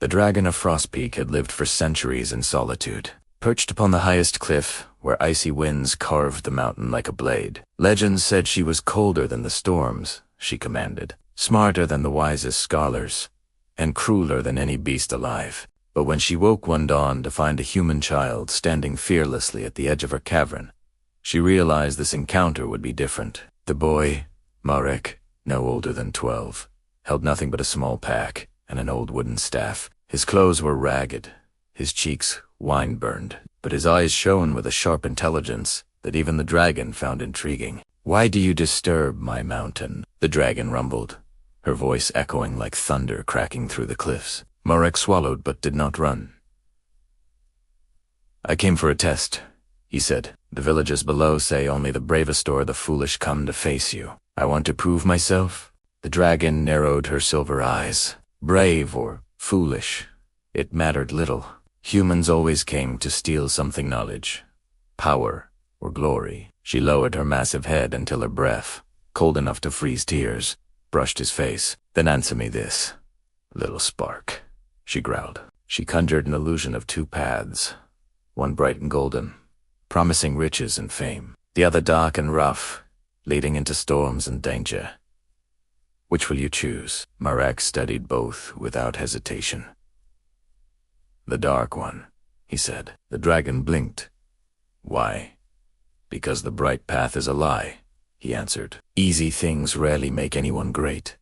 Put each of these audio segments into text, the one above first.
The dragon of Frostpeak had lived for centuries in solitude, perched upon the highest cliff where icy winds carved the mountain like a blade. Legends said she was colder than the storms, she commanded, smarter than the wisest scholars, and crueler than any beast alive. But when she woke one dawn to find a human child standing fearlessly at the edge of her cavern, she realized this encounter would be different. The boy, Marek, no older than 12, held nothing but a small pack and an old wooden staff. His clothes were ragged, his cheeks wine-burned, but his eyes shone with a sharp intelligence that even the dragon found intriguing. "Why do you disturb my mountain?" the dragon rumbled, her voice echoing like thunder cracking through the cliffs. Marek swallowed but did not run. "I came for a test," he said. "The villages below say only the bravest or the foolish come to face you. I want to prove myself." The dragon narrowed her silver eyes. Brave or foolish, it mattered little. Humans always came to steal something: knowledge, power, or glory. She lowered her massive head until her breath, cold enough to freeze tears, brushed his face. "Then answer me this, little spark," she growled. She conjured an illusion of two paths, one bright and golden, promising riches and fame, the other dark and rough, leading into storms and danger. "Which will you choose?" Marek studied both without hesitation. "The dark one," he said. The dragon blinked. "Why?" "Because the bright path is a lie," he answered. "Easy things rarely make anyone great."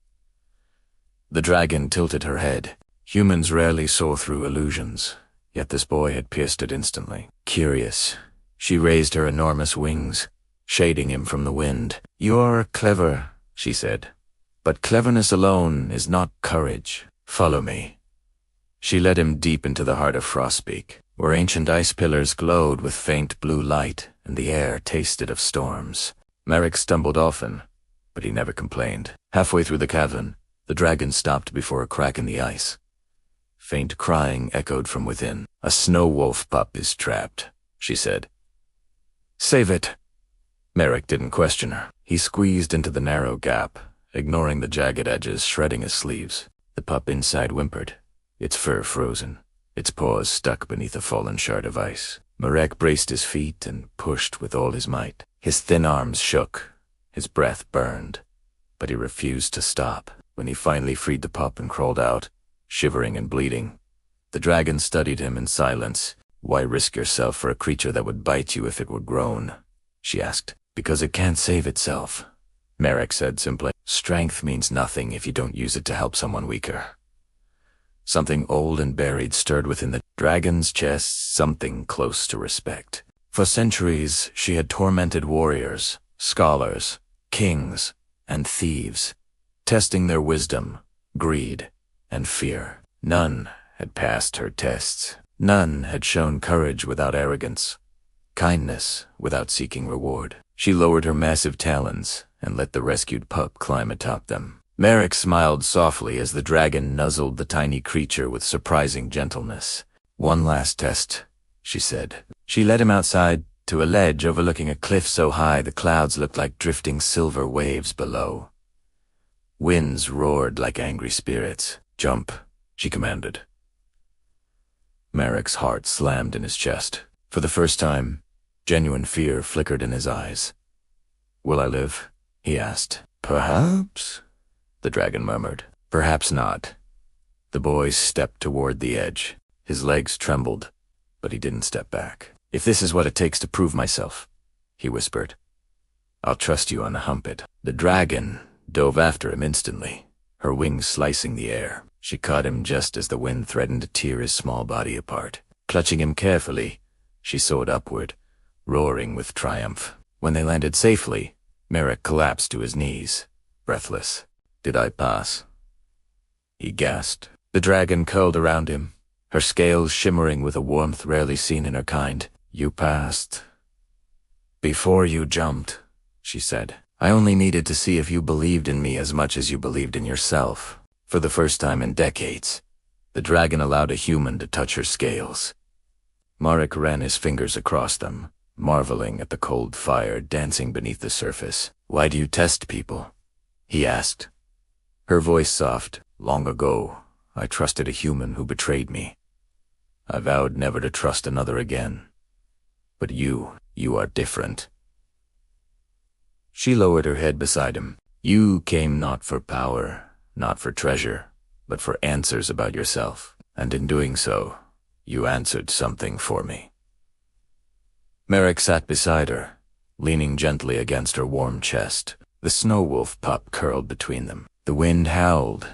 The dragon tilted her head. Humans rarely saw through illusions, yet this boy had pierced it instantly. Curious, she raised her enormous wings, shading him from the wind. "You're clever," she said, "but cleverness alone is not courage. Follow me." She led him deep into the heart of Frostpeak, where ancient ice pillars glowed with faint blue light and the air tasted of storms. Marek stumbled often, but he never complained. Halfway through the cavern, the dragon stopped before a crack in the ice. Faint crying echoed from within. "A snow wolf pup is trapped," she said. "Save it." Marek didn't question her. He squeezed into the narrow gap, ignoring the jagged edges shredding his sleeves. The pup inside whimpered, its fur frozen, its paws stuck beneath a fallen shard of ice. Marek braced his feet and pushed with all his might. His thin arms shook, his breath burned, but he refused to stop. When he finally freed the pup and crawled out, shivering and bleeding, the dragon studied him in silence. "Why risk yourself for a creature that would bite you if it were grown?" she asked. "Because it can't save itself," Marek said simply. "Strength means nothing if you don't use it to help someone weaker." Something old and buried stirred within the dragon's chest, something close to respect. For centuries, she had tormented warriors, scholars, kings, and thieves, testing their wisdom, greed, and fear. None had passed her tests. None had shown courage without arrogance, kindness without seeking reward. She lowered her massive talons and let the rescued pup climb atop them. Marek smiled softly as the dragon nuzzled the tiny creature with surprising gentleness. "One last test," she said. She led him outside to a ledge overlooking a cliff so high the clouds looked like drifting silver waves below. Winds roared like angry spirits. "Jump," she commanded. Marek's heart slammed in his chest. For the first time, genuine fear flickered in his eyes. "Will I live?" he asked. "Perhaps," the dragon murmured. "Perhaps not." The boy stepped toward the edge. His legs trembled, but he didn't step back. "If this is what it takes to prove myself," he whispered, "I'll trust you on a humpet." The dragon dove after him instantly, her wings slicing the air. She caught him just as the wind threatened to tear his small body apart. Clutching him carefully, she soared upward, roaring with triumph. When they landed safely, Marek collapsed to his knees, breathless. "Did I pass?" he gasped. The dragon curled around him, her scales shimmering with a warmth rarely seen in her kind. "You passed. Before you jumped," she said. "I only needed to see if you believed in me as much as you believed in yourself." For the first time in decades, the dragon allowed a human to touch her scales. Marek ran his fingers across them, marveling at the cold fire dancing beneath the surface. "Why do you test people?" he asked. Her voice soft. "Long ago, I trusted a human who betrayed me. I vowed never to trust another again. But you are different." She lowered her head beside him. "You came not for power, not for treasure, but for answers about yourself. And in doing so, you answered something for me." Merrick sat beside her, leaning gently against her warm chest. The snow wolf pup curled between them. The wind howled,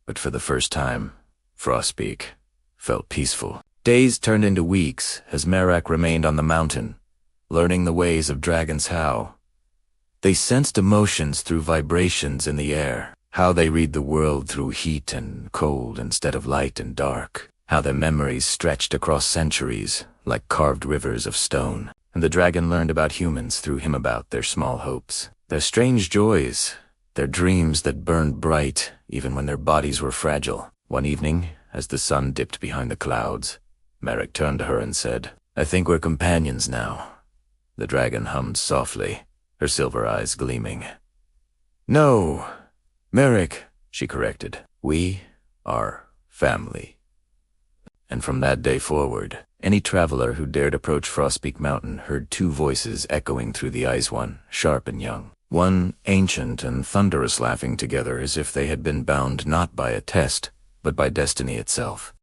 but for the first time, Frostpeak felt peaceful. Days turned into weeks as Merrick remained on the mountain, learning the ways of dragons. How they sensed emotions through vibrations in the air, how they read the world through heat and cold instead of light and dark, how their memories stretched across centuries like carved rivers of stone. And the dragon learned about humans through him, about their small hopes, their strange joys, their dreams that burned bright even when their bodies were fragile. One evening, as the sun dipped behind the clouds, Merrick turned to her and said, "I think we're companions now." The dragon hummed softly, her silver eyes gleaming. "No, Merrick," she corrected. "We are family." And from that day forward, any traveler who dared approach Frostpeak Mountain heard two voices echoing through the ice, one sharp and young, one ancient and thunderous, laughing together as if they had been bound not by a test, but by destiny itself.